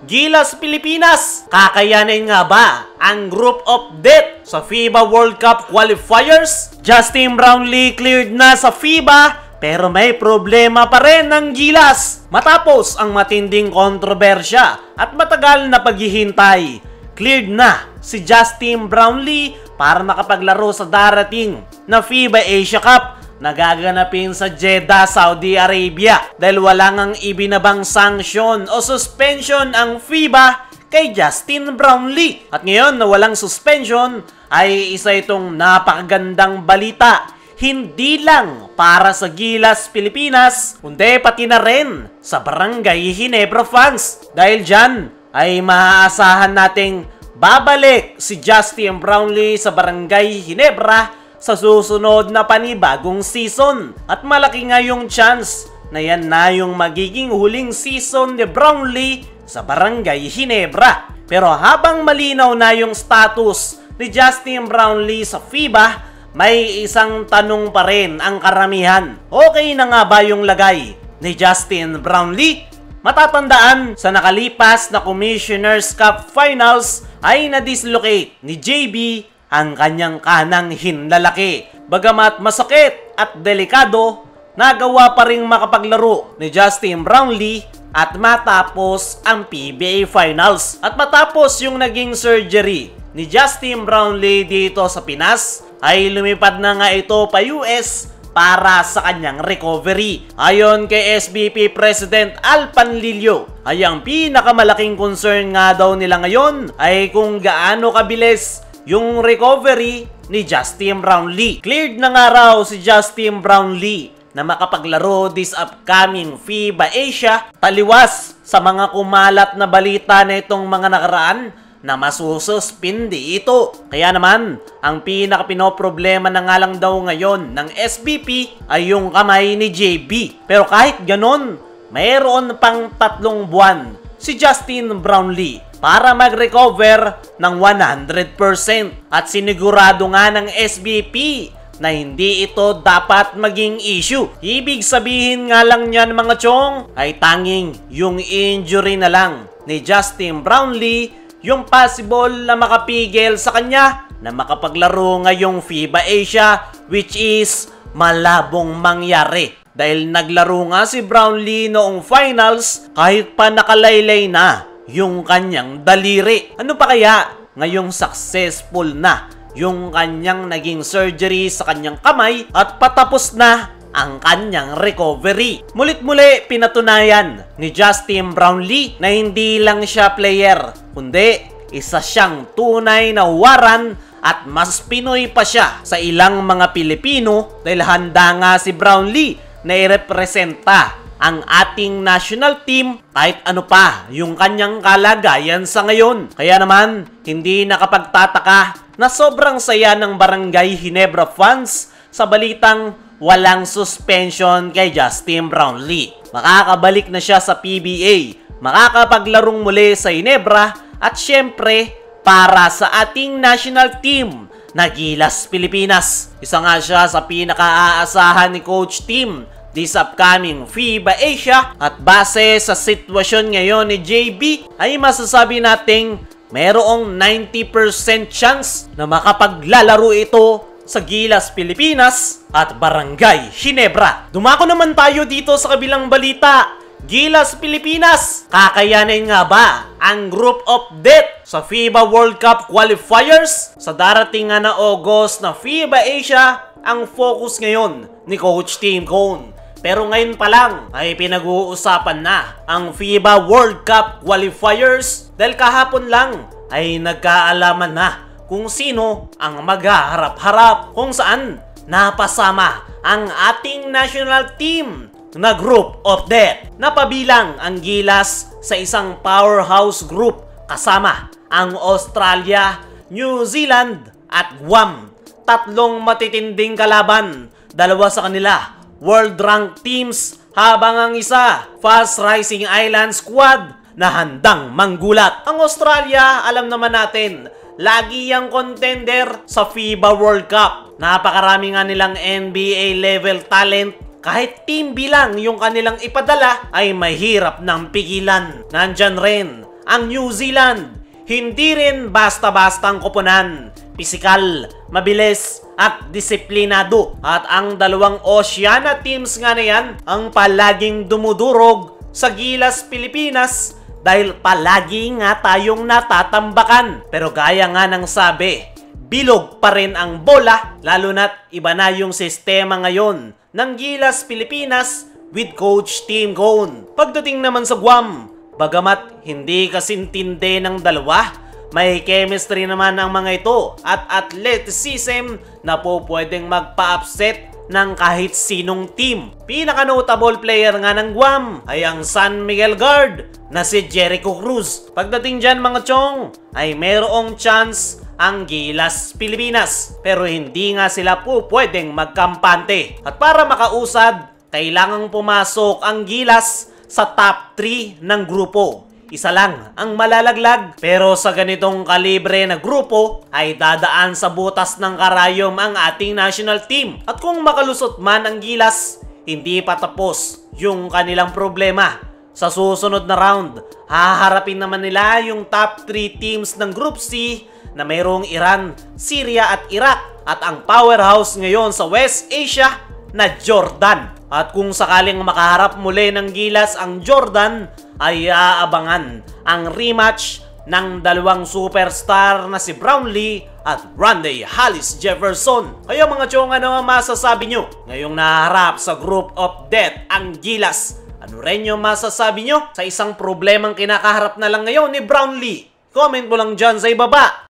Gilas Pilipinas, kakayanin nga ba ang group of death sa FIBA World Cup qualifiers? Justin Brownlee cleared na sa FIBA pero may problema pa rin ng Gilas matapos ang matinding kontrobersya at matagal na paghihintay. Cleared na si Justin Brownlee para makapaglaro sa darating na FIBA Asia Cup na gaganapin sa Jeddah, Saudi Arabia dahil wala ngang ibinabang sanction o suspension ang FIBA kay Justin Brownlee. At ngayon na walang suspension ay isa itong napakagandang balita. Hindi lang para sa Gilas Pilipinas, kundi pati na rin sa Barangay Ginebra fans. Dahil dyan ay maaasahan nating babalik si Justin Brownlee sa Barangay Ginebra sa susunod na panibagong season. At malaki nga yung chance na yan na yung magiging huling season ni Brownlee sa Barangay Ginebra. Pero habang malinaw na yung status ni Justin Brownlee sa FIBA, may isang tanong pa rin ang karamihan. Okay na nga ba yung lagay ni Justin Brownlee? Matatandaan sa nakalipas na Commissioner's Cup Finals ay na-dislocate ni JB ang kanyang kanang hinlalaki. Bagamat masakit at delikado, nagawa pa ring makapaglaro ni Justin Brownlee at matapos ang PBA Finals. At matapos yung naging surgery ni Justin Brownlee dito sa Pinas, ay lumipad na nga ito pa US para sa kanyang recovery. Ayon kay SBP President Al Panlilio, ay ang pinakamalaking concern nga daw nila ngayon ay kung gaano kabilis yung recovery ni Justin Brownlee. Cleared na nga raw si Justin Brownlee na makapaglaro this upcoming FIBA Asia, taliwas sa mga kumalat na balita na itong mga nakaraan na masususpindi ito. Kaya naman, ang pinaka-pinoproblema na nga lang daw ngayon ng SBP ay yung kamay ni JB. Pero kahit ganon, mayroon pang 3 buwan si Justin Brownlee para mag-recover ng 100%. At sinigurado nga ng SBP na hindi ito dapat maging issue. Ibig sabihin nga lang niyan mga chong ay tanging yung injury na lang ni Justin Brownlee yung possible na makapigil sa kanya na makapaglaro ngayong FIBA Asia, which is malabong mangyari. Dahil naglaro nga si Brownlee noong finals kahit pa nakalaylay na yung kanyang daliri. Ano pa kaya ngayong successful na yung kanyang naging surgery sa kanyang kamay at patapos na ang kanyang recovery? Mulit-muli pinatunayan ni Justin Brownlee na hindi lang siya player, kundi isa siyang tunay na waran at mas Pinoy pa siya sa ilang mga Pilipino dahil handa nga si Brownlee na irepresenta ang ating national team kahit ano pa yung kanyang kalagayan sa ngayon. Kaya naman, hindi nakapagtataka na sobrang saya ng Barangay Ginebra fans sa balitang walang suspension kay Justin Brownlee. Makakabalik na siya sa PBA, makakapaglarong muli sa Ginebra at syempre para sa ating national team na Gilas Pilipinas. Isa nga siya sa pinaka-aasahan ni Coach Tim this upcoming FIBA Asia at base sa sitwasyon ngayon ni JB ay masasabi nating mayroong 90% chance na makapaglalaro ito sa Gilas Pilipinas at Barangay Ginebra. Dumako naman tayo dito sa kabilang balita. Gilas Pilipinas, kakayanin nga ba ang group of death sa FIBA World Cup qualifiers? Sa darating nga na August na FIBA Asia, ang focus ngayon ni Coach Tim Cone. Pero ngayon pa lang ay pinag-uusapan na ang FIBA World Cup qualifiers dahil kahapon lang ay nagkaalaman na kung sino ang maghaharap-harap, kung saan napasama ang ating national team na group of death. Napabilang ang Gilas sa isang powerhouse group kasama ang Australia, New Zealand at Guam. 3 matitinding kalaban, 2 sa kanila world rank teams, habang ang isa fast rising island squad na handang manggulat. Ang Australia, alam naman natin, lagi yang contender sa FIBA World Cup. Napakarami nga nilang NBA level talent. Kahit team bilang yung kanilang ipadala ay mahirap ng pigilan. Nandyan rin ang New Zealand. Hindi rin basta-bastang koponan. Pisikal, mabilis, at disiplinado. At ang dalawang Oceania teams nga na yan ang palaging dumudurog sa Gilas Pilipinas dahil palagi nga tayong natatambakan. Pero gaya nga ng sabi, bilog pa rin ang bola, lalo na't iba na yung sistema ngayon ng Gilas Pilipinas with Coach Tim Cone. Pagdating naman sa Guam, bagamat hindi kasintindi ng dalawa, may chemistry naman ang mga ito at athleticism na po pwedeng magpa-upset ng kahit sinong team. Pinaka-notable player nga ng Guam ay ang San Miguel guard na si Jericho Cruz. Pagdating dyan mga chong, ay mayroong chance ang Gilas Pilipinas pero hindi nga sila po pwedeng magkampante. At para makausad, kailangang pumasok ang Gilas sa top 3 ng grupo. Isa lang ang malalaglag pero sa ganitong kalibre na grupo ay dadaan sa butas ng karayom ang ating national team. At kung makalusot man ang Gilas, hindi pa tapos yung kanilang problema. Sa susunod na round, haharapin naman nila yung top 3 teams ng Group C na mayroong Iran, Syria at Iraq at ang powerhouse ngayon sa West Asia na Jordan. At kung sakaling makaharap muli ng Gilas ang Jordan, ay aabangan ang rematch ng dalawang superstar na si Brownlee at Randy Hollis Jefferson. Kaya mga chong, ano ang masasabi nyo ngayong naharap sa Group of Death ang Gilas? Ano rin yung masasabi nyo sa isang problemang kinakaharap na lang ngayon ni Brownlee? Comment mo lang dyan sa ibaba.